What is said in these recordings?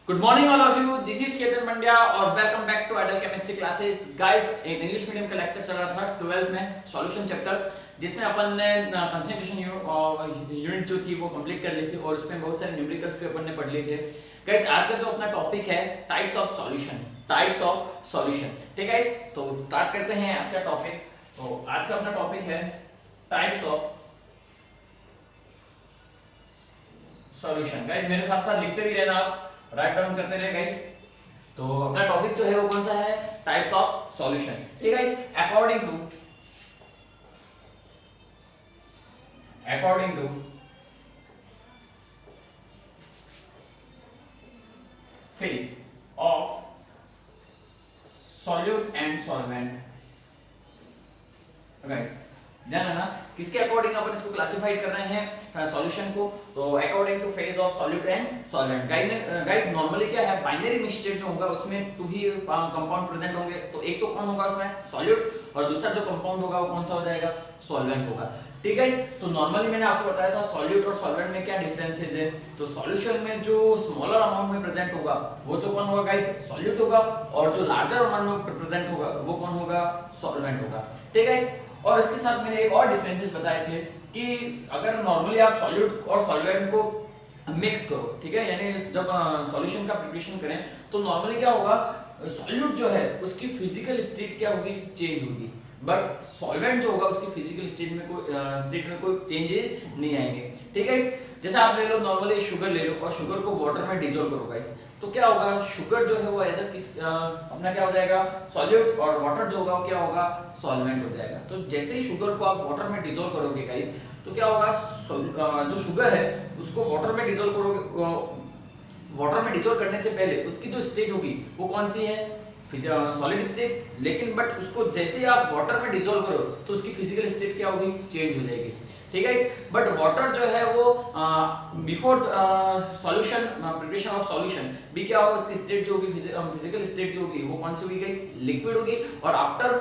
Good morning all of you, this is Ketan Pandya और welcome back to adult chemistry classes. Guys, एक English medium का lecture चल रहा था 12th में सॉल्यूशन चैप्टर, जिसमें अपन ने कंसंट्रेशन यूनिट जो थी वो कंप्लीट कर ली थी और उसमें बहुत सारे न्यूमेरिकल्स भी अपन ने पढ़ लिए थे। गाइस, आज का जो अपना टॉपिक है types of solution, types of solution. ठीक है गाइस, तो स्टार्ट करते हैं आज का टॉपिक। तो आज का अपना टॉपिक है टाइप्स ऑफ सॉल्यूशन। गाइस, मेरे साथ साथ लिखते भी रहना, आप राइट डाउन करते रहे गाइस। तो अपना टॉपिक जो है वो कौन सा है? Types of solution. ठीक है guys, according two phase of solute and solvent. Guys, ध्यान रखना किसके अकॉर्डिंग अपन इसको क्लासिफाइड कर रहे हैं सॉल्यूशन को। तो according two phase of solute and solvent. Guys, normally क्या है, बाइनरी मिक्सचर जो होगा उसमें टू ही कंपाउंड प्रेजेंट होंगे। तो एक तो कौन होगा उसमें? सॉल्यूट, और दूसरा जो कंपाउंड होगा वो कौन सा हो जाएगा? सॉल्वेंट होगा। ठीक है, तो नॉर्मली मैंने आपको बताया था सॉल्यूट और सॉल्वेंट में क्या डिफरेंसेस है। तो सॉल्यूशन में जो स्मॉलर अमाउंट में प्रेजेंट होगा वो तो कौन होगा गाइस? सॉल्यूट होगा, और जो लार्जर अमाउंट में प्रेजेंट होगा वो कौन होगा? सॉल्वेंट होगा। ठीक है, और इसके साथ मैंने एक और डिफरेंसेस बताए थे कि अगर नॉर्मली आप सॉल्यूट और सॉल्वेंट को मिक्स करो, ठीक है, यानी जब सॉल्यूशन का प्रिपरेशन करें तो नॉर्मली क्या होगा, सॉल्यूट जो है उसकी फिजिकल स्टेट क्या होगी? चेंज होगी, बट सॉल्वेंट जो होगा उसकी फिजिकल स्टेट में कोई चेंजेस नहीं आएंगे। ठीक है, जैसे आप ले लो नॉर्मली शुगर ले लो और शुगर को वाटर में डिसॉल्व करो गाइस, तो क्या होगा? शुगर जो है वो एज अपना क्या हो जाएगा? सॉल्यूट, और वाटर जो होगा वो क्या होगा? सॉल्वेंट हो जाएगा। तो जैसे ही शुगर को आप वाटर में डिसॉल्व करोगे गाइस, तो क्या होगा? जो शुगर है उसको वाटर में डिसॉल्व करोगे, वाटर में डिसॉल्व करने से पहले उसकी जो स्टेट होगी वो कौन सी है? Solid state. लेकिन बट उसको जैसे ही आप वाटर में डिसॉल्व करो तो उसकी फिजिकल स्टेट क्या होगी? चेंज हो जाएगी। ठीक है, बट वाटर जो है वो before solution, preparation of solution भी क्या होगा? उसकी स्टेट जो होगी, फिजिकल स्टेट जो होगी वो कौन सी होगी गाइस? लिक्विड होगी। और आफ्टर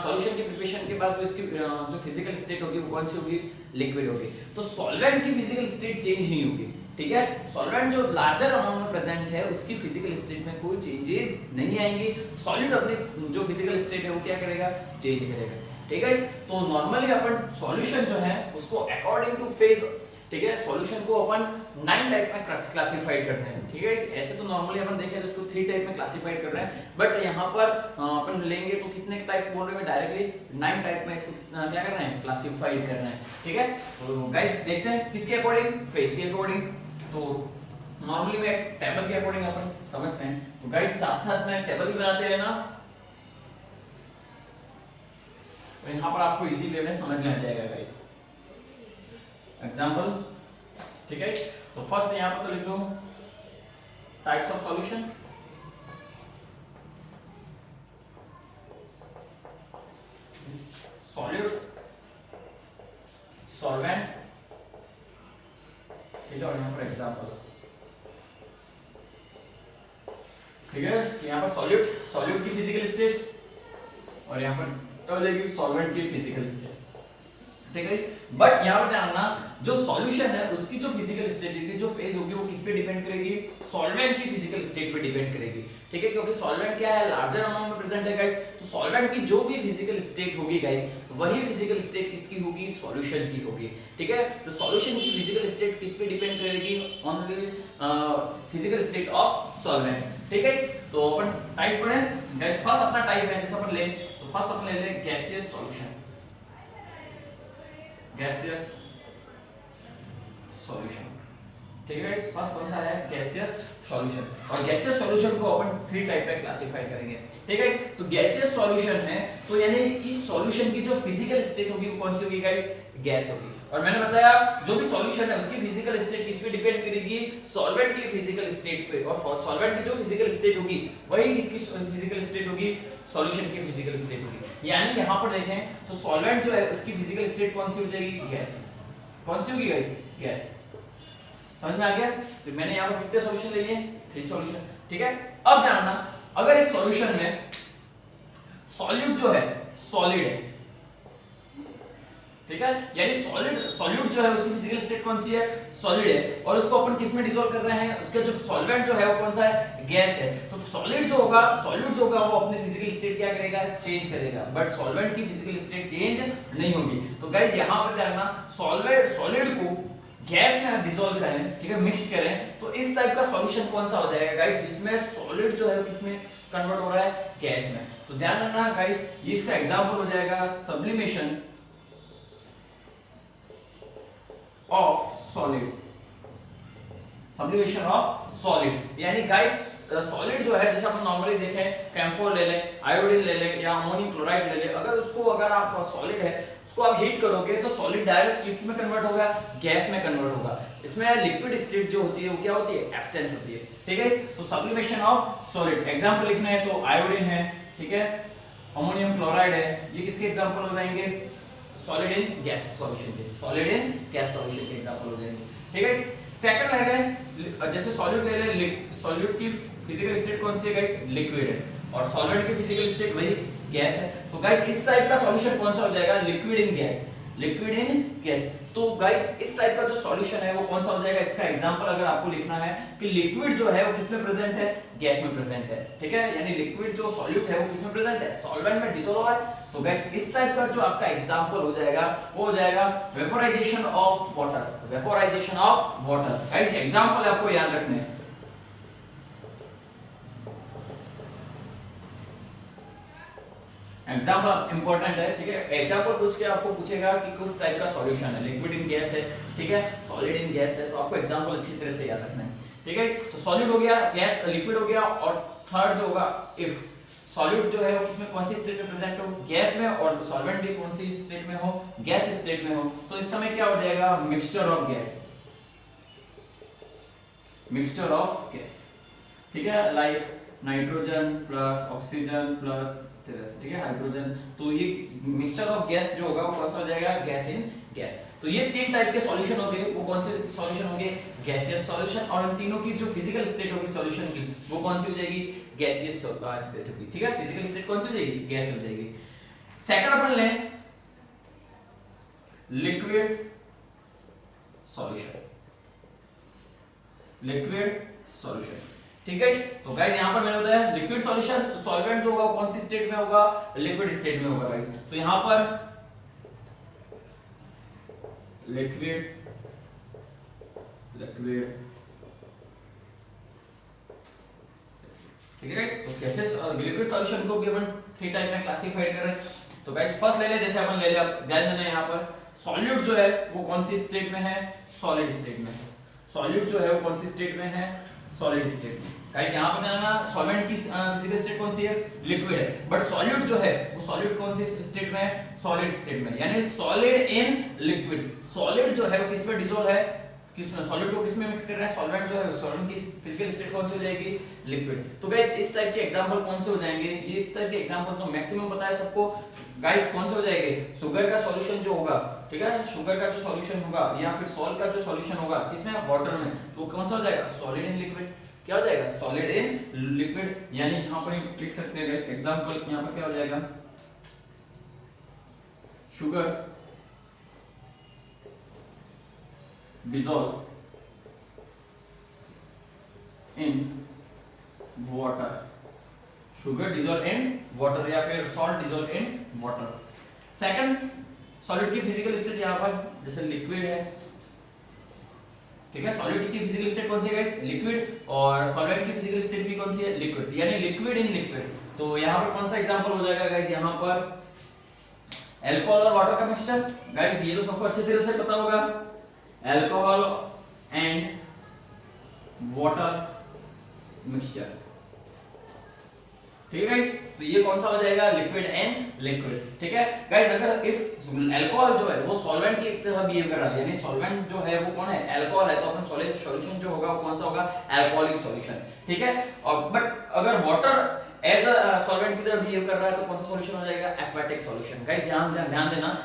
सॉल्यूशन की प्रिपरेशन के बाद तो इसकी जो फिजिकल स्टेट होगी वो कौन सी होगी? लिक्विड होगी। तो सॉल्वेंट की फिजिकल स्टेट चेंज नहीं होगी। ठीक है, सॉल्वेंट जो लार्जर अमाउंट में प्रेजेंट है उसकी फिजिकल स्टेट में कोई चेंजेस नहीं आएंगे। सॉलिड अपनी जो फिजिकल स्टेट है वो क्या करेगा? चेंज करेगा। ठीक है, तो नॉर्मली अपन सॉल्यूशन जो है उसको अकॉर्डिंग टू फेज, ठीक है, सॉल्यूशन को अपन 9 टाइप में क्लासिफाइड करते हैं। ठीक है, ऐसे तो नॉर्मली अपन देखें तो इसको 3 टाइप में क्लासिफाइड कर रहे हैं, बट यहाँ पर अपन लेंगे तो कितने टाइप बोल रहे हैं? डायरेक्टली 9 टाइप में इसको क्या कर रहे हैं? क्लासिफाइड कर रहे हैं। ठीक है, तो गाइस देखते हैं किसके अकॉर्डिंग? फेज के अकॉर्डिंग। तो नॉर्मली में एक टेबल के अकॉर्डिंग अपन समझते हैं। तो गाइस, साथ साथ में टेबल भी बनाते रहना, तो यहाँ पर आपको इजी वे में समझ में आ जाएगा गाइस। एग्जांपल, ठीक है, तो फर्स्ट यहाँ पर तो लिख लो types of solution. Solute, solvent, ठीक है, और यहाँ पर एग्जांपल। ठीक है, यहाँ पर सॉल्यूट, सॉल्यूट की फिजिकल स्टेट, और यहाँ पर हो जाएगी सॉल्वेंट की फिजिकल स्टेट। ठीक है, बट यहाँ पर ध्यान रखना जो सॉल्यूशन है उसकी जो फिजिकल स्टेट होगी, जो फेज होगी, वो किस पे डिपेंड करेगी? सॉल्वेंट की फिजिकल स्टेट पे डिपेंड करेगी। ठीक है, क्योंकि सॉल्वेंट क्या है? लार्जर अमाउंट में प्रेजेंट है गाइस। तो सॉल्वेंट की जो भी फिजिकल स्टेट होगी गाइस, वही फिजिकल स्टेट किसकी होगी? सॉल्यूशन की होगी। ठीक है, तो सॉल्यूशन की फिजिकल स्टेट किस पे डिपेंड करेगी? Only physical state of solvent. ठीक है, तो अपन टाइप पढ़े गाइस। फर्स्ट अपना टाइप है, जैसे अपन ले तो फर्स्ट अपन ले लें गैसियस सॉल्यूशन, गैसियस सॉल्यूशन। ठीक है, फर्स्ट कौन सा है? Gaseous solution. और गैसियस सॉल्यूशन को अपन 3 टाइप में क्लासिफाई करेंगे। ठीक है, तो गैसियस सॉल्यूशन है तो यानी इस सॉल्यूशन की जो फिजिकल स्टेट होगी वो कौन सी होगी गाइस? गैस होगी। और मैंने बताया जो भी सॉल्यूशन है उसकी फिजिकल स्टेट किस पे डिपेंड करेगी? सॉल्वेंट की फिजिकल स्टेट पे, और सॉल्वेंट की जो फिजिकल स्टेट होगी वही इसकी फिजिकल स्टेट होगी, सॉल्यूशन की फिजिकल स्टेट होगी। यानी यहाँ पर देखें तो सॉल्वेंट जो है उसकी फिजिकल स्टेट कौन सी हो जाएगी? गैस। कौन सी होगी गाइस? गैस। समझ में आ गया? तो मैंने यहाँ पर कितने सॉल्यूशन ले लिए? 3 सॉल्यूशन। ठीक है, अब ध्यान रखना अगर इस सॉल्यूशन में सॉल्यूट जो है सॉलिड है, ठीक है, यानी सॉल्यूट जो है उसकी फिजिकल स्टेट कौन सी है, सॉलिड है, और उसको अपन किस में डिसॉल्व कर रहे हैं, उसका जो सॉल्वेंट जो है वो कौन सा है, गैस है। तो सॉलिड जो होगा, सॉल्यूट जो होगा वो अपनी फिजिकल स्टेट क्या करेगा, चेंज करेगा, बट सॉल्वेंट की फिजिकल स्टेट चेंज नहीं होगी। तो गाइस यहां पर ध्यान रखना, सॉलिड को गैस में डिसॉल्व करें, ठीक है, मिक्स करें, तो इस टाइप का सॉल्यूशन कौन सा हो जाएगा गाइस, जिसमें सॉलिड जो है किसमें कन्वर्ट हो रहा है, गैस में। तो ध्यान रखना गाइस, ये इसका एग्जांपल हो जाएगा sublimation of solid, sublimation of solid, यानी गाइस सॉलिड जो है, जैसे अपन नॉर्मली देखें कैम्फोर ले लें, आयोडीन ले लें या अमोनियम क्लोराइड ले लें, अगर आप सॉलिड है उसको आप हीट करोगे तो सॉलिड डायरेक्ट किस में कन्वर्ट होगा, गैस में कन्वर्ट होगा। इसमें लिक्विड स्टेट जो होती है वो क्या होती है, एब्सेंट होती है, ठीक है। तो सब्लिमेशन ऑफ सॉलिड एग्जांपल लिखना है तो आयोडीन है, ठीक है, अमोनियम क्लोराइड है, ये किसके एग्जांपल हो जाएंगे, सॉलिड इन गैस सॉल्यूशन के, सॉलिड इन गैस सॉल्यूशन के एग्जांपल हो जाएंगे, ठीक है। सेकंड ले लें, जैसे सॉल्यूट ले लें, सॉल्यूट की फिजिकल स्टेट कौन सी है गाइस, लिक्विड है, और सॉल्वेंट की फिजिकल स्टेट वही गैस है। तो गाइस इस टाइप का सॉल्यूशन कौन सा हो जाएगा, liquid in gas, liquid in gas. तो गाइस इस टाइप का जो सॉल्यूशन है वो कौन सा हो जाएगा, इसका एग्जांपल अगर आपको लिखना है कि लिक्विड जो है वो किसमें प्रेजेंट है, गैस में प्रेजेंट है, ठीक है, यानी लिक्विड जो सॉल्यूट है वो किसमें प्रेजेंट है, सॉल्वेंट में डिसॉल्व हो रहा है। तो गाइस इस टाइप का जो आपका एग्जांपल हो जाएगा वो हो जाएगा vaporisation of water, vaporisation of water. Guys example आपको याद रखने हैं, एग्जांपल इंपॉर्टेंट है, ठीक है। एग्जांपल पूछ के आपको पूछेगा कि किस टाइप का सॉल्यूशन है, लिक्विड इन गैस है, ठीक है, सॉलिड इन गैस है, तो आपको एग्जांपल अच्छी तरह से याद रखना है, ठीक है। तो सॉलिड हो गया, गैस लिक्विड हो गया, और थर्ड जो होगा इफ सॉल्यूट जो है वो किसमें कौन सी स्टेट में प्रेजेंट हो, गैस में, और सॉल्वेंट भी कौन सी स्टेट में हो, गैस स्टेट में हो, तो इस समय क्या हो जाएगा, mixture of gas, mixture of gas, ठीक है, like nitrogen plus oxygen plus, ठीक है, हाइड्रोजन। तो ये मिक्सचर ऑफ गैस जो होगा वो कौन सा हो जाएगा, गैस इन गैस। तो ये तीन टाइप के सॉल्यूशन होंगे, वो कौन से सॉल्यूशन होंगे, गैसियस सॉल्यूशन, और इन तीनों की जो फिजिकल स्टेट होगी सॉल्यूशन की वो कौन सी हो जाएगी, गैसियस स्टेट होगी, ठीक है, फिजिकल स्टेट कौन सी हो जाएगी, गैस हो जाएगी। सेकंड अपन लें लिक्विड सॉल्यूशन, लिक्विड सॉल्यूशन, ठीक है। तो गाइस यहां पर मैंने बताया लिक्विड सॉल्यूशन, तो सॉल्वेंट जो होगा कौन सी स्टेट में होगा, लिक्विड स्टेट में होगा गाइस। तो यहां पर लिक्विड ठीक है गाइस। तो कैसे लिक्विड सॉल्यूशन को भी अपन थ्री टाइप में क्लासिफाइड कर रहे हैं। तो गाइस फर्स्ट ले ले, जैसे अपन ले लिया, ध्यान देना यहां पर सॉल्यूट जो है वो कौन सी स्टेट में है, सॉलिड स्टेट में है, सॉल्यूट जो है वो कौन सी स्टेट में है, सॉलिड स्टेट में। गाइस यहां पर ना सॉल्वेंट की फिजिकल स्टेट कौन सी है, लिक्विड है, बट सॉल्यूट जो है वो सॉलिड कौन सी स्टेट में है, सॉलिड स्टेट में, यानी सॉलिड इन लिक्विड। सॉलिड जो है वो किस में डिसॉल्व है, किसमें, सॉलिड को किसमें मिक्स कर रहा है, सॉल्वेंट जो है सॉल्वेंट की फिजिकल स्टेट कौन सी हो जाएगी, लिक्विड। तो गाइस इस टाइप के एग्जांपल कौन से हो जाएंगे, ये इस टाइप के एग्जांपल तो मैक्सिमम पता है सबको। गाइस कौन से हो जाएंगे, शुगर का सॉल्यूशन जो होगा, ठीक है, शुगर का जो सॉल्यूशन होगा या फिर सॉल्ट का जो सॉल्यूशन होगा किसमें, वाटर में, तो कौन सा हो जाएगा, सॉलिड इन लिक्विड। क्या हो जाएगा, सॉलिड इन लिक्विड। यानी यहां पर लिख सकते हैं गाइस एग्जांपल, यहां पर क्या हो जाएगा, sugar dissolve in water, sugar dissolve in water या फिर salt dissolve in water। Second solid की फिजिकल स्टेट यहां पर जैसे लिक्विड है, ठीक है, सॉलिड की फिजिकल स्टेट कौन सी है गाइस, लिक्विड, और सॉल्वेंट की फिजिकल स्टेट भी कौन सी है, लिक्विड, यानी लिक्विड इन लिक्विड। तो यहां पर कौन सा एग्जांपल हो जाएगा गाइस, यहां पर अल्कोहल और वाटर का मिक्सचर। गाइस ये तो सबको अच्छे तरह से पता होगा, अल्कोहल एंड वाटर मिक्सचर, ठीक है गाइस। तो ये कौन सा हो जाएगा, लिक्विड एंड लिक्विड, ठीक है गाइस। अगर इफ अल्कोहल जो है वो सॉल्वेंट की तरह बिहेव कर रहा है, यानी सॉल्वेंट जो है वो कौन है, अल्कोहल है, तो अपन सॉलिड सॉल्यूशन जो होगा वो कौन सा होगा, अल्कोहलिक सॉल्यूशन, ठीक है। और बट अगर वाटर एज अ सॉल्वेंट की तरह बिहेव कर रहा है तो कौन सा सॉल्यूशन हो जाएगा, एक्वाटिक सॉल्यूशन। गाइस यहां ध्यान देना,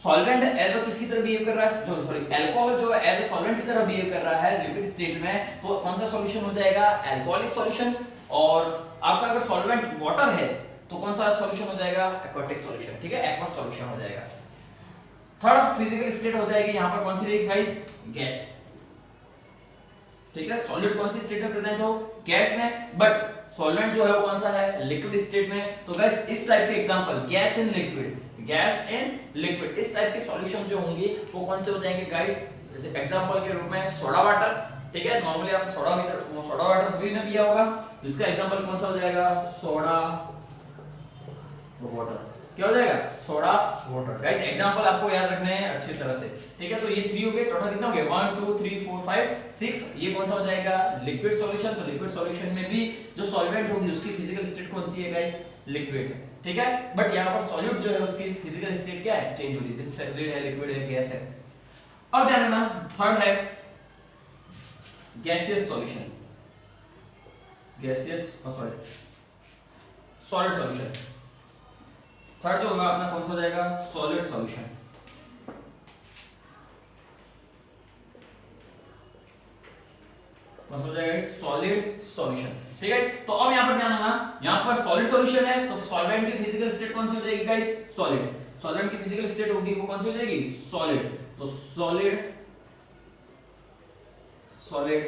सॉल्वेंट एज अ किसकी तरह बिहेव कर रहा है, जो सॉरी अल्कोहल जो है एज अ सॉल्वेंट की तरह बिहेव कर रहा है लिक्विड स्टेट में, तो कौन सा सॉल्यूशन हो जाएगा, अल्कोहलिक सॉल्यूशन। और आपका अगर सॉल्वेंट वाटर है तो कौन सा सॉल्यूशन हो जाएगा, एक्वाटिक सॉल्यूशन, ठीक है, एक्वस सॉल्यूशन हो जाएगा। थर्ड फिजिकल स्टेट हो जाएगी यहाँ पर कौन सी रहेगी गाइस, गैस। ठीक है, सॉलिड कौन सी स्टेट में प्रेजेंट हो, गैस में, बट सॉल्वेंट जो है वो कौन सा है, लिक्विड स्टेट में। तो गाइस इस टाइप के example gas in liquid, gas in liquid, इस टाइप के सॉल्यूशन जो होंगे वो कौन से हो जाएंगे गाइस, जैसे एग्जांपल के रूप में सोडा वाटर। ठीक है, नॉर्मली आप सोडा वाटर सभी ने पिया होगा, इसका एग्जांपल कौन सा हो जाएगा, सोडा वाटर। क्या हो जाएगा, सोडा वाटर। गाइस एग्जांपल आपको याद रखने हैं अच्छी तरह से। ठीक है, तो ये 3 हो गए, टोटल कितना हो गया, 1 2 3 4 5 6। ये कौन सा हो जाएगा, लिक्विड सॉल्यूशन। तो लिक्विड सॉल्यूशन में भी जो सॉल्वेंट होगी उसकी फिजिकल स्टेट कौन सी है गाइस, लिक्विड। ठीक है, बट यहाँ पर सॉल्यूट जो है उसकी फिजिकल स्टेट क्या है, चेंज हो रही है, जैसे सॉलिड है, लिक्विड है, गैस है। अब ध्यान रखना, थर्ड है gaseous solution, gaseous solid solution. Third जो होगा अपना कौन सा हो जाएगा, सॉलिड सॉल्यूशन। कौन सा हो जाएगा, सॉलिड सॉल्यूशन। ठीक है, तो अब यहां पर ध्यान रखना, यहां पर सॉलिड सॉल्यूशन है तो सॉल्वेंट की फिजिकल स्टेट कौन सी हो जाएगी गाइस, सॉलिड। सॉल्वेंट की फिजिकल स्टेट होगी वो कौन सी हो जाएगी, सॉलिड। तो सॉलिड सॉलिड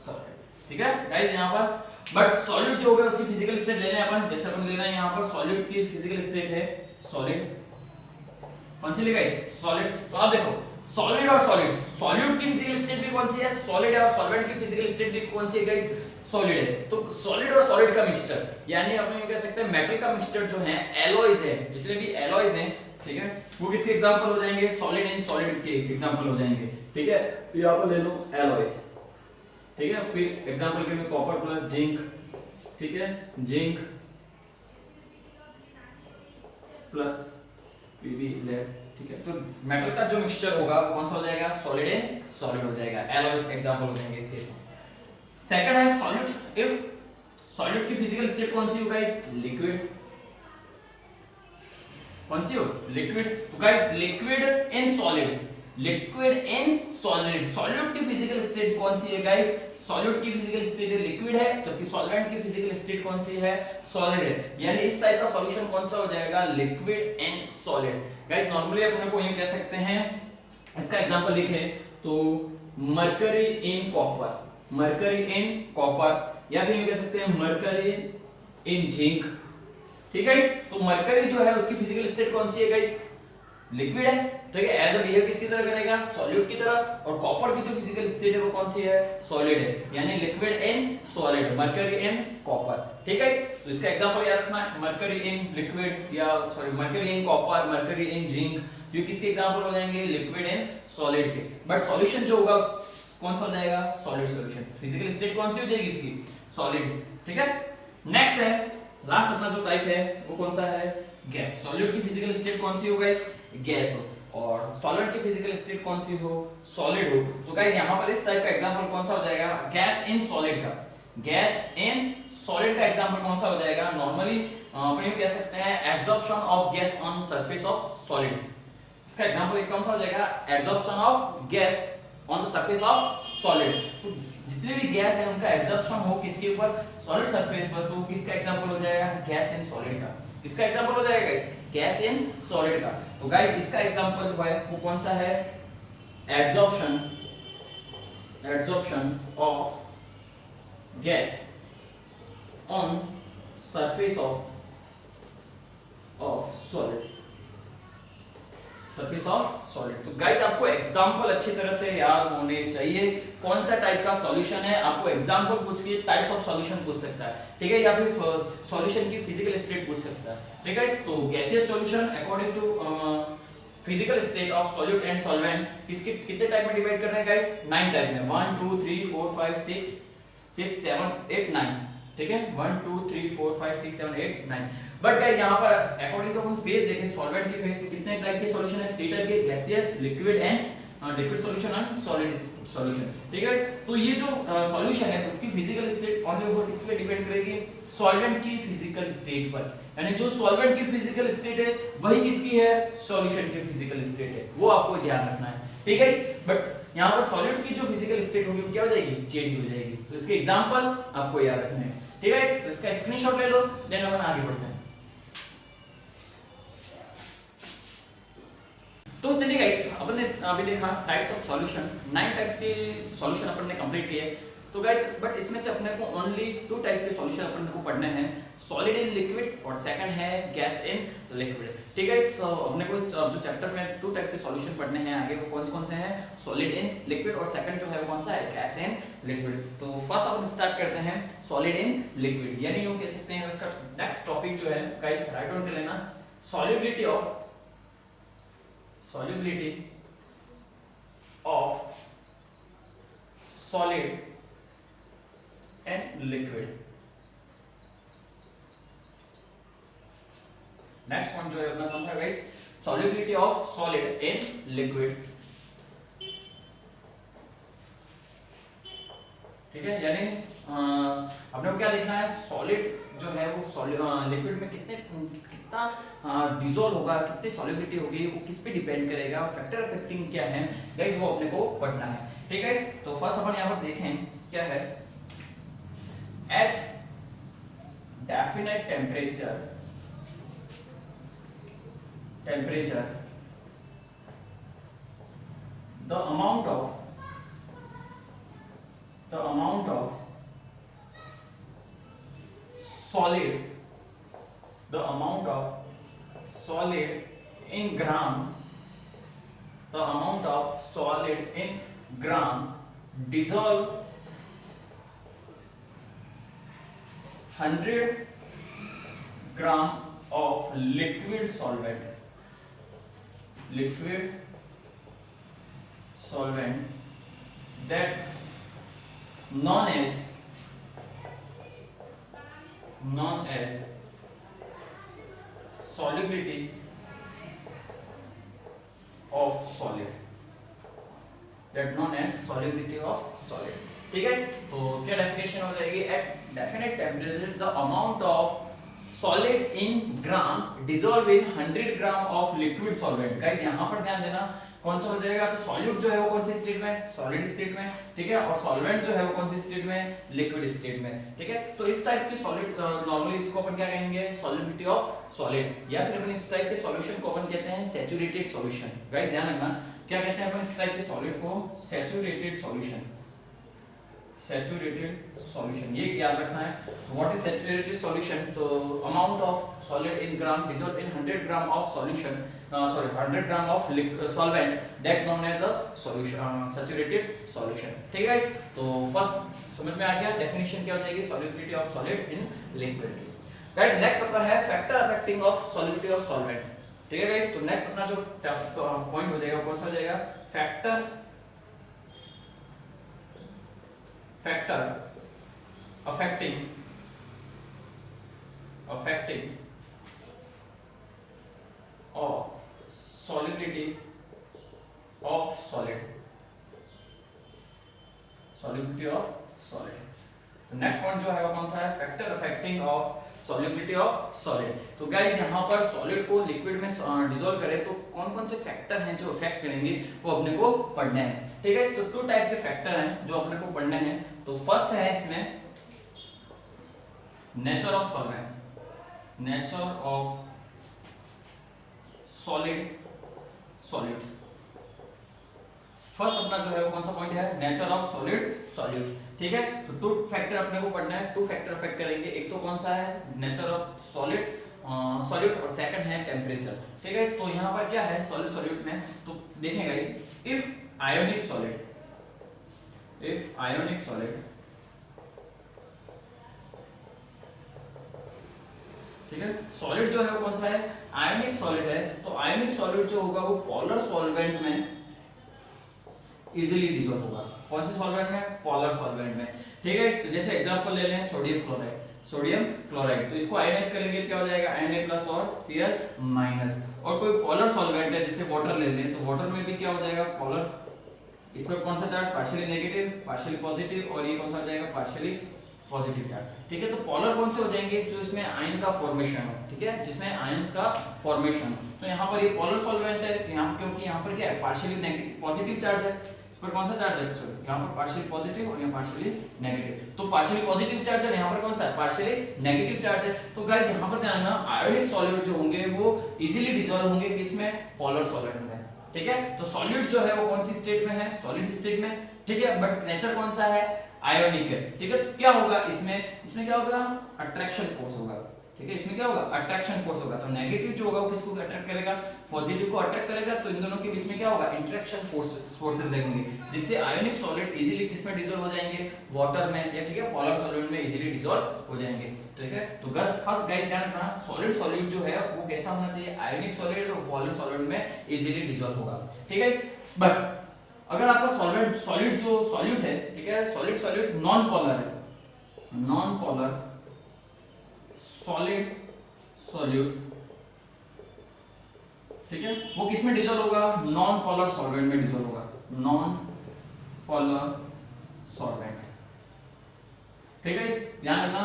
सॉलिड। ठीक है गाइस, यहां पर बट सॉलिड जो होगा उसकी फिजिकल स्टेट लेना है अपन, जैसे अपन लेना है यहां पर सॉलिड की फिजिकल स्टेट है सॉलिड। कौन सी लेगा इस सॉलिड, तो आप देखो सॉलिड और सॉलिड, सॉलिड की फिजिकल स्टेट भी कौन सी है, सॉलिड है, और सॉल्वेंट की फिजिकल स्टेट भी कौन सी है गाइस, सॉलिड है। तो सॉलिड और सॉलिड का मिक्सचर, यानी अपन ये कह सकते हैं मेटल का मिक्सचर जो है, एलॉयज है, जितने भी एलॉयज हैं, ठीक है, वो किसके एग्जांपल हो जाएंगे, सॉलिड एंड सॉलिड के एग्जांपल हो जाएंगे। ठीक है, यहां पर ले लो एलॉयज। ठीक है, फिर एग्जांपल के लिए कॉपर प्लस जिंक, ठीक है, जिंक प्लस पीबी लेड। ठीक है, तो मेटल का जो मिक्सचर होगा वो कौन सा हो जाएगा, सॉलिड एंड सॉलिड हो जाएगा, एलॉयज का एग्जांपल हो जाएंगे इसके। सेकंड है सॉलिड, इफ सॉलिड की फिजिकल स्टेट कौन सी हो गाइस, लिक्विड। कौन सी हो, लिक्विड। तो guys liquid and solid, liquid and solid, solid की फिजिकल स्टेट कौन सी है गाइस, सॉलिड की फिजिकल स्टेट लिक्विड है, जबकि सॉल्वेंट की फिजिकल स्टेट कौन सी है, सॉलिड है। यानी इस टाइप का सॉल्यूशन कौन सा हो जाएगा, liquid and solid. Guys normally अपन को यूं कह सकते हैं, इसका एग्जांपल लिखें तो mercury in copper, mercury in copper, या फिर यूं कह सकते हैं मरकरी इन जिंक। ठीक है, तो मरकरी जो है उसकी फिजिकल स्टेट कौन सी है गाइस, लिक्विड है। ठीक है, एज अ बिहेव किसकी तरह करेगा, सॉलिड की तरह, और कॉपर की जो फिजिकल स्टेट है वो कौन सी है, सॉलिड है, यानी liquid and solid, mercury and copper. ठीक है, तो इसका एग्जांपल याद रखना, मरकरी इन लिक्विड, या sorry mercury in copper, mercury in zinc, ये किसके एग्जांपल हो जाएंगे, लिक्विड एंड सॉलिड के। बट सॉल्यूशन जो होगा कौन सा हो जाएगा, सॉलिड सॉल्यूशन, फिजिकल स्टेट कौन सी हो जाएगी इसकी, सॉलिड। ठीक है, नेक्स्ट है लास्ट अपना जो टाइप है वो कौन सा है, गैस। सॉलिड की फिजिकल स्टेट कौन सी हो गाइस, गैस हो, और सॉलिड की फिजिकल स्टेट कौन सी हो, सॉलिड हो। तो गाइस यहां पर इस टाइप का एग्जांपल कौन सा हो जाएगा, गैस इन सॉलिड का, गैस इन सॉलिड का एग्जांपल कौन सा हो जाएगा, नॉर्मली अपन ये कह सकते हैं absorption of gas on surface of solid. इसका एग्जांपल कौन सा हो जाएगा, absorption of gas on the surface of solid. तो जितने भी गैस है उनका एब्जॉर्प्शन हो किसके ऊपर, सॉलिड सरफेस पर, तो किसका एग्जांपल हो जाएगा, गैस इन सॉलिड का। किसका एग्जांपल हो जाएगा गाइस, गैस इन सॉलिड का। तो गाइस इसका एग्जांपल जो है वो कौन सा है, absorption, absorption of gas on surface of solid, surface of solid. तो गाइस आपको एग्जांपल अच्छी तरह से याद होने चाहिए, कौन सा टाइप का सॉल्यूशन है, आपको एग्जांपल पूछ के टाइप्स ऑफ सॉल्यूशन पूछ सकता है। ठीक है, या फिर सॉल्यूशन की फिजिकल स्टेट पूछ सकता है। ठीक है, तो gaseous solution according to physical state of solute and solvent किसके कितने टाइप में डिवाइड कर रहे हैं गाइस, 9 टाइप में, 1 2 3 4 5 6 7 8 9। ठीक है, 1 2 3 4 5 6 7 8 9। बट गाइस यहां पर अकॉर्डिंग टू हम फेज देखें, सॉल्वेंट के फेज में कितने टाइप के सॉल्यूशन है, 3 टाइप के, gaseous, liquid and liquid solution and solid solution. ठीक है, तो ये जो सॉल्यूशन है उसकी फिजिकल स्टेट ओनली वो किस पे डिपेंड करेगी, सॉल्वेंट की फिजिकल स्टेट पर। यानी जो सॉल्वेंट की फिजिकल स्टेट है वही किसकी है, सॉल्यूशन की फिजिकल स्टेट है, वो आपको ध्यान रखना है। ठीक है, बट यहां पर सॉलिड की जो फिजिकल स्टेट होगी वो क्या हो जाएगी, चेंज हो जाएगी। तो इसके एग्जांपल आपको याद रखने हैं। ठीक है, तो इसका स्क्रीनशॉट ले लो, देन अपन आगे बढ़ते हैं। तो चलिए गाइस, अपन ने अभी देखा टाइप्स ऑफ सॉल्यूशन, 9 टाइप्स के सॉल्यूशन अपन ने कंप्लीट किए। तो गाइस बट इसमें से अपने को ओनली 2 टाइप के सॉल्यूशन अपन को पढ़ने हैं, सॉलिड इन लिक्विड और सेकंड है गैस इन लिक्विड। ठीक है, अपने को जो चैप्टर में 2 टाइप के सॉल्यूशन पढ़ने हैं आगे, वो कौन कौन से हैं, सॉलिड इन लिक्विड और सेकंड जो है वो कौन सा है, गैस इन लिक्विड। तो फर्स्ट अपन स्टार्ट करते हैं सॉलिड इन लिक्विड, यानी यूं कह सकते हैं इसका नेक्स्ट टॉपिक जो है गाइस राइट डाउन कर लेना, solubility of solid and liquid. Next point जो है अपना कौन सा है guys, solubility of solid in liquid. ठीक है, यानी अपने को क्या देखना है, सॉलिड जो है वो लिक्विड में कितना डिसॉल्व होगा, कितनी सॉल्युबिलिटी होगी, वो किस पे डिपेंड करेगा, फैक्टर अफेक्टिंग क्या है गाइस, वो अपने को पढ़ना है। ठीक है, तो फर्स्ट अपन यहाँ पर देखें क्या है, at definite temperature the amount of solid in gram dissolve 100 gram of liquid solvent that known as solubility of solid, ठीक है। तो क्या डेफिनेशन हो जाएगी, at definite temperature the amount of solid in gram dissolve in 100 gram of liquid solvent. Guys यहाँ पर ध्यान देना कौन सा हो जाएगा, तो सॉल्यूट जो है वो कौन सी स्टेट में, सॉलिड स्टेट में। ठीक है, और सॉल्वेंट जो है वो कौन सी स्टेट में, लिक्विड स्टेट में। ठीक है, तो इस टाइप की सॉलिड नॉर्मली इसको अपन क्या कहेंगे, सॉल्युबिलिटी ऑफ सॉलिड, या फिर अपन इस टाइप के सॉल्यूशन को अपन कहते हैं सैचुरेटेड सॉल्यूशन। गाइस ध्यान रखना क्या कहते हैं अपन इस टाइप के सॉलिड को, सैचुरेटेड सॉल्यूशन। ये याद रखना है। व्हाट इज सैचुरेटेड सॉल्यूशन, तो amount of solid in gram dissolve in 100 gram of solution 100 gram of solvent that known as a solution, saturated solution. ठीक है, तो फर्स्ट समझ में आ गया, डेफिनेशन क्या हो जाएगी, solubility of solid in liquid. Guys next अपना है factor affecting of solubility of solvent. ठीक है गाइस, तो नेक्स्ट अपना जो पॉइंट हो जाएगा कौन सा हो जाएगा, factor affecting of solubility of solid। तो नेक्स्ट पॉइंट जो है वो कौन सा है, factor affecting of solubility of solid. तो गाइस यहाँ पर सॉलिड को लिक्विड में डिसॉल्व करे तो कौन कौन से फैक्टर हैं जो अफेक्ट करेंगे वो अपने को पढ़ने हैं। ठीक है, तो 2 टाइप के फैक्टर हैं जो अपने को पढ़ने हैं। तो फर्स्ट है इसमें नेचर ऑफ सॉलिड। फर्स्ट अपना जो है वो कौन सा पॉइंट है, नेचर ऑफ सॉलिड। ठीक है, तो 2 फैक्टर अपने को पढ़ना है, 2 फैक्टर अफेक्ट करेंगे। एक तो कौन सा है, नेचर ऑफ सॉलिड और सेकंड है टेम्परेचर। ठीक है, तो यहाँ पर क्या है सॉलिड में, तो देखेंगे इफ आयोनिक सॉलिड ठीक है, सॉलिड जो है वो कौन सा है, आयोनिक सॉलिड है। तो आयोनिक सॉलिड जो होगा वो पोलर सॉल्वेंट में इजीली डिसॉल्व होगा। कौन से सॉल्वेंट में, पोलर सॉल्वेंट में। ठीक है, तो जैसे एग्जांपल ले लें सोडियम क्लोराइड, तो इसको आयनाइज करेंगे क्या हो जाएगा, Na+ और Cl-। और कोई पोलर सॉल्वेंट है जैसे वाटर ले लें, तो वाटर में भी क्या हो जाएगा, पोलर, इस पर कौन सा charge, partially negative, partially positive, और ये कौन सा हो जाएगा, पार्शियली पॉजिटिव चार्ज। ठीक है, तो पोलर कौन से हो जाएंगे, जो इसमें आयन का फॉर्मेशन हो। ठीक है, जिसमें आयंस का फॉर्मेशन हो। तो यहाँ पर ये पोलर सॉल्वेंट है, तो यहाँ क्योंकि यहाँ पर क्या है, पार्शियली नेगेटिव पॉजिटिव चार्ज है, इस पर कौन सा चार्ज है, सॉरी यहाँ पर पार्शियली पॉजिटिव और यहाँ पार्शियली नेगेटिव। तो पार्शियली पॉजिटिव चार्ज है, यहाँ पर कौन सा है, पार्शियली नेगेटिव चार्ज है। तो गाइस यहाँ पर ध्यान रखना, आयोनिक सॉल्वेंट जो होंगे वो इजीली डिसॉल्व होंगे किसमें, पोलर सॉल्वेंट में। ठीक है। तो सॉलिड जो है वो कौन सी स्टेट में है, सॉलिड स्टेट में, ठीक है। बट नेचर कौन सा है, आयोनिक है, ठीक है। तो क्या होगा इसमें क्या होगा, अट्रैक्शन फोर्स होगा, ठीक है। इसमें क्या होगा, अट्रैक्शन फोर्स होगा। तो नेगेटिव जो होगा वो किसको अट्रैक्ट करेगा, पॉजिटिव को अट्रैक्ट करेगा। तो इन दोनों के बीच में क्या होगा, इंटरेक्शन फोर्सेस लगेंगे, जिससे आयोनिक सॉलिड इजीली किसमें डिसॉल्व हो जाएंगे, वाटर में, या ठीक है पोलर सॉलिड में इजीली डिसॉल्व हो जाएंगे, ठीक है। तो फर्स्ट गाइस ध्यान रखना, सॉलिड जो है वो कैसा होना चाहिए, आयोनिक सॉलिड और पोलर सॉलिड में इजीली डिसॉल्व होगा, ठीक है। बट अगर आपका सॉलिड है, ठीक है, सॉलिड नॉन पोलर है, नॉन पोलर सॉलिड, ठीक है, वो किस में डिसॉल्व होगा, नॉन पोलर सॉल्वेंट में डिसॉल्व होगा, नॉन पोलर सॉल्वेंट, ठीक है। ध्यान रखना,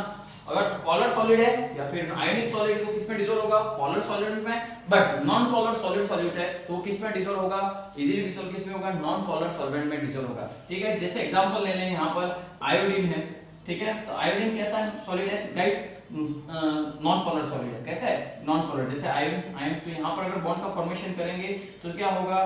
अगर पोलर सॉलिड है या फिर आयोनिक सॉलिड तो किस में डिसॉल्व होगा, पोलर सॉलिड में। बट नॉन पोलर सॉलिड है तो किस में डिसॉल्व होगा, इजीली डिसॉल्व किस में होगा, नॉन पोलर सॉल्वेंट में डिसॉल्व होगा, ठीक है। जैसे एग्जांपल ले लें, यहाँ पर आयोडीन है, ठीक है। तो आयोडीन कैसा सॉलिड है गाइस, नॉन पोलर सॉलिड है, कैसा है, नॉन पोलर। जैसे आयन तो यहाँ पर अगर बॉन्ड का फॉर्मेशन करेंगे तो क्या होगा,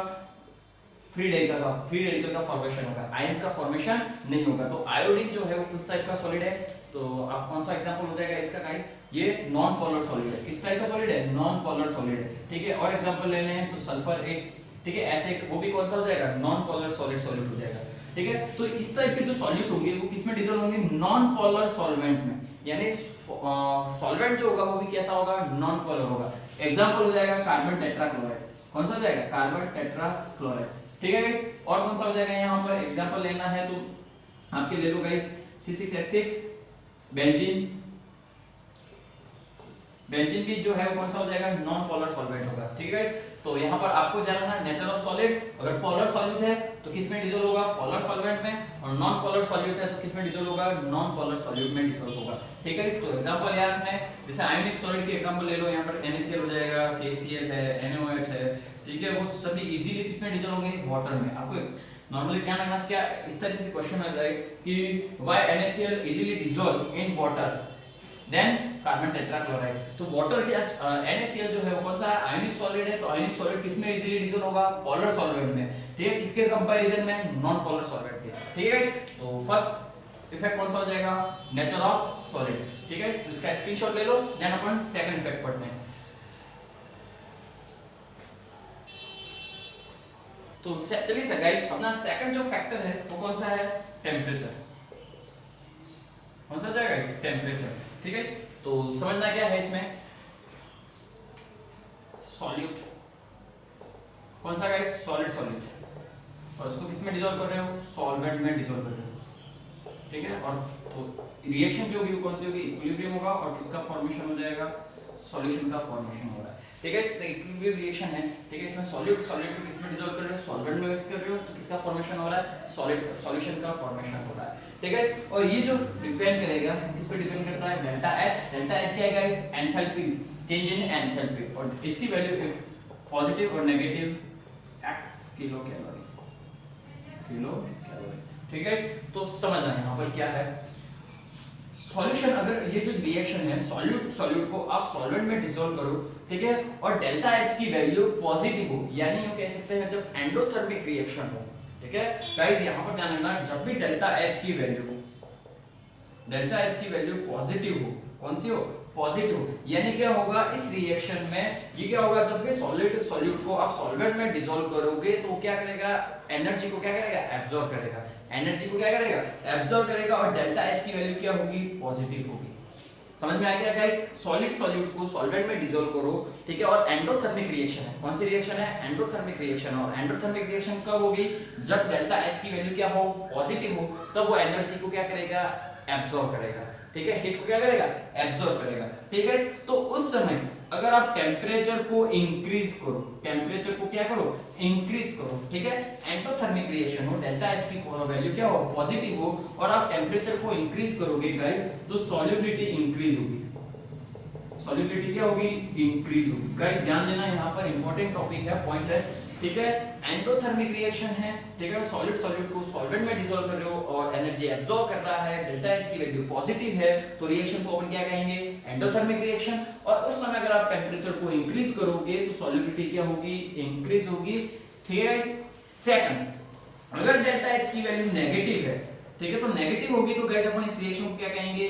फ्री रेडिकल का फॉर्मेशन होगा, आयंस का फॉर्मेशन नहीं होगा। तो आयोडीन जो है वो किस टाइप का सॉलिड है, तो आप कौन सा एग्जांपल हो जाएगा इसका गाइस, ये नॉन पोलर सॉलिड है, किस टाइप का सॉलिड है, नॉन पोलर सॉलिड है, ठीक है। और एग्जांपल ले लें तो सल्फर एक, ठीक है, ऐसे वो भी कौन सा हो जाएगा, नॉन पोलर सॉलिड हो जाएगा, ठीक है। तो इस टाइप के जो सॉल्यूट होंगे वो किसमें डिसॉल्व होंगे, नॉन पोलर सॉल्वेंट में, यानी सॉल्वेंट जो होगा वो भी कैसा होगा, नॉन पोलर होगा। एग्जांपल हो जाएगा कार्बन टेट्राक्लोराइड, कौन सा हो जाएगा, कार्बन टेट्राक्लोराइड, ठीक है गाइस। और कौन सा हो जाएगा, यहाँ पर एग्जांपल लेना है तो आपके ले लो गाइस C6H6 बेंजीन भी जो है कौन सा हो जाएगा, नॉन पोलर सॉल्वेंट होगा, ठीक है। तो यहाँ पर आपको जानना है नेचर ऑफ सॉलिड, अगर पोलर सॉलिड है तो किसमें डिसॉल्व होगा, पोलर सॉल्वेंट में, और नॉन पोलर सॉलिड है तो किसमें डिसॉल्व होगा, नॉन पोलर सॉलिड में डिसॉल्व होगा, ठीक है। तो एग्जांपल याद रखना है, जैसे आयोनिक सॉलिड के एग्जांपल ले लो, यहाँ पर NaCl हो जाएगा, KCl है, NaOH है, ठीक है। वो सभी इजीली किसमें डिसॉल्व होंगे, वाटर में। आपको नॉर्मली ध्यान रखना, क्या इस तरह से क्वेश्चन आ जाए कि why NaCl easily dissolve in water than carbon tetrachloride. तो वाटर के NaCl जो है वो कौन सा है, आयोनिक सॉलिड है। तो आयोनिक सॉलिड किसमें इजीली डिसॉल्व होगा, पोलर सॉल्वेंट में, ठीक है। किसके कंपैरिजन में, नॉन पोलर सॉल्वेंट के, ठीक है। तो फर्स्ट इफेक्ट कौन सा हो जाएगा, नेचर ऑफ सॉलिड, ठीक है। तो इसका स्क्रीनशॉट ले लो, देन अपन सेकंड इफेक्ट पढ़ते हैं। तो चलिए सर गाइस, अपना सेकंड जो फैक्टर है वो कौन सा है, टेम्परेचर, कौन सा जाएगा, टेम्परेचर, ठीक है। तो समझना क्या है इसमें, सॉल्यूट कौन सा गाइस, सॉलिड, और उसको किसमें डिसॉल्व कर रहे हो, सॉल्वेंट में डिसॉल्व कर रहे हो, ठीक है। और तो रिएक्शन जो होगी वो कौन सी होगी, इक्विलिब्रियम होगा, और किसका फॉर्मेशन हो जाएगा, सॉल्यूशन का फॉर्मेशन हो रहा है, ठीक है। तो इक्विलिब्रियम रिएक्शन है, ठीक है। इसमें सॉल्यूट को किसमें डिसॉल्व कर रहे हो, सॉल्वेंट में मिक्स कर रहे हो, तो किसका फॉर्मेशन हो रहा है, सॉल्यूशन का फॉर्मेशन हो रहा है, ठीक है। और ये जो डिपेंड करेगा, किस पे डिपेंड करता है, डेल्टा H क्या है guys, enthalpy, change in enthalpy, और इसकी वैल्यू इफ पॉजिटिव और नेगेटिव x किलो कैलोरी, ठीक है। तो समझना यहाँ पर क्या है, सॉल्यूशन, अगर ये जो रिएक्शन है सॉल्यूट को आप सॉल्वेंट में डिसॉल्व करो, ठीक है, और डेल्टा H की वैल्यू पॉजिटिव हो, यानी ये कह सकते हैं जब एंडोथर्मिक रिएक्शन हो, ठीक है गाइस। यहाँ पर ध्यान रखना, जब भी डेल्टा H की वैल्यू पॉजिटिव हो, कौन सी हो, पॉजिटिव, यानी क्या होगा इस रिएक्शन में, ये क्या होगा, जब भी सॉल्यूट को आप सॉल्वेंट में डिसॉल्व करोगे तो क्या करेगा, एनर्जी को क्या करेगा, एब्जॉर्ब करेगा, और डेल्टा H की वैल्यू क्या होगी, पॉजिटिव होगी। समझ में आ गया गाइस, सॉल्यूट को सॉल्वेंट में डिसॉल्व करो, ठीक है। और एंडोथर्मिक रिएक्शन है, कौन सी रिएक्शन है, एंडोथर्मिक रिएक्शन। और एंडोथर्मिक रिएक्शन कब होगी, जब डेल्टा H की वैल्यू क्या हो, पॉजिटिव हो, तब वो एनर्जी को क्या करेगा, एब्जॉर्ब करेगा, ठीक है, हीट को क्या करेगा, एब्जॉर्ब करेगा, ठीक है। तो उस समय अगर आप टेम्परेचर को इंक्रीज करो, ठीक है, एंडोथर्मिक रिएक्शन हो, डेल्टा H की वैल्यू क्या हो, पॉजिटिव हो, और आप टेम्परेचर को इंक्रीज करोगे गाइस, तो सॉल्युबिलिटी इंक्रीज होगी, क्या होगी, इंक्रीज होगी। गाइस ध्यान देना, यहाँ पर इंपॉर्टेंट टॉपिक है, पॉइंट है, ठीक है। एंडोथर्मिक रिएक्शन है, ठीक है, सॉल्यूट को सॉल्वेंट में डिसॉल्व कर रहे हो और एनर्जी एब्जॉर्ब कर रहा है, डेल्टा H की वैल्यू पॉजिटिव है, तो रिएक्शन को अपन क्या कहेंगे, एंडोथर्मिक रिएक्शन। और उस समय अगर आप टेम्परेचर को इंक्रीज करोगे तो सॉल्युबिलिटी क्या होगी, इंक्रीज होगी, ठीक है गाइस। सेकंड, अगर डेल्टा H की वैल्यू नेगेटिव है, ठीक है, तो नेगेटिव होगी तो गाइस अपन इस रिएक्शन को क्या कहेंगे,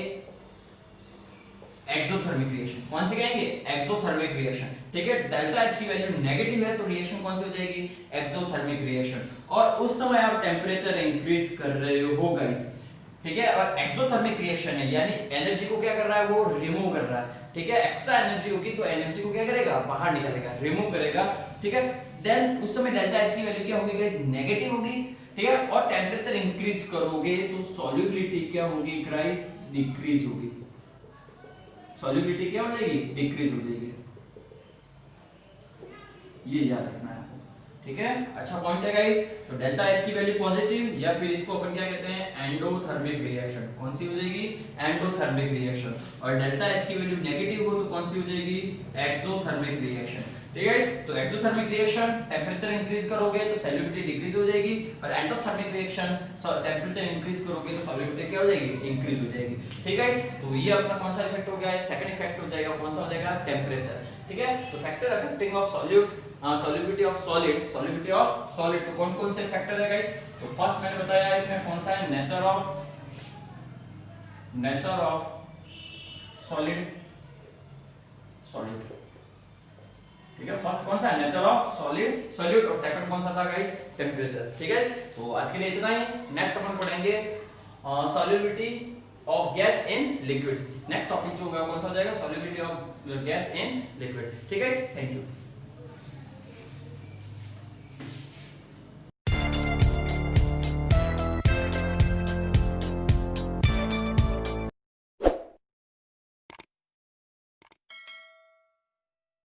एक्सोथर्मिक रिएक्शन। कौन सी कहेंगे, एक्सोथर्मिक रिएक्शन, ठीक है। डेल्टा H की वैल्यू नेगेटिव है तो रिएक्शन कौन सी हो जाएगी, एक्सोथर्मिक रिएक्शन। और उस समय आप टेंपरेचर इंक्रीज कर रहे हो गाइस, ठीक है। और एक्सोथर्मिक रिएक्शन है यानी एनर्जी को क्या कर रहा है, वो रिमूव कर रहा है, ठीक है। एक्स्ट्रा एनर्जी होगी तो एनर्जी को क्या करेगा, बाहर निकालेगा, रिमूव करेगा, ठीक है। देन उस समय डेल्टा H की वैल्यू क्या होगी गाइस, नेगेटिव होगी, ठीक है। और टेंपरेचर इंक्रीज करोगे तो सॉल्युबिलिटी क्या होगी गाइस, डिक्रीज होगी। सॉल्युबिलिटी क्या हो जाएगी, डिक्रीज हो जाएगी, ये याद रखना है आपको, ठीक है। अच्छा पॉइंट है गाइस। तो डेल्टा H की वैल्यू पॉजिटिव या फिर इसको अपन क्या कहते हैं, एंडोथर्मिक रिएक्शन। कौन सी हो जाएगी, एंडोथर्मिक रिएक्शन। और डेल्टा H की वैल्यू नेगेटिव हो तो कौन सी हो जाएगी, एक्सोथर्मिक रिएक्शन, ठीक है। तो एक्सोथर्मिक रिएक्शन टेंपरेचर इंक्रीज करोगे तो सॉल्युबिलिटी डिक्रीज हो जाएगी, और एंडोथर्मिक रिएक्शन टेंपरेचर इंक्रीज करोगे तो सॉल्युबिलिटी क्या हो जाएगी, इंक्रीज हो जाएगी, ठीक है। तो ये अपना कौन सा इफेक्ट हो गया है, सेकंड इफेक्ट हो जाएगा, कौन सा हो जाएगा, टेंपरेचर, ठीक है। तो factor affecting of solute, solubility of solid, solubility of solid, तो कौन कौन से फैक्टर है गाइस। तो फर्स्ट मैंने बताया इसमें कौन सा है, नेचर ऑफ सॉलिड, ठीक है। फर्स्ट कौन सा है, नेचर ऑफ सॉलिड सॉल्यूट, और सेकंड कौन सा था गाइस, टेंपरेचर, ठीक है। तो आज के लिए इतना ही। नेक्स्ट अपन पढ़ेंगे solubility of gas in liquids. Next topic जो होगा कौन सा हो जाएगा, solubility of gas in liquid, ठीक है। Thank you.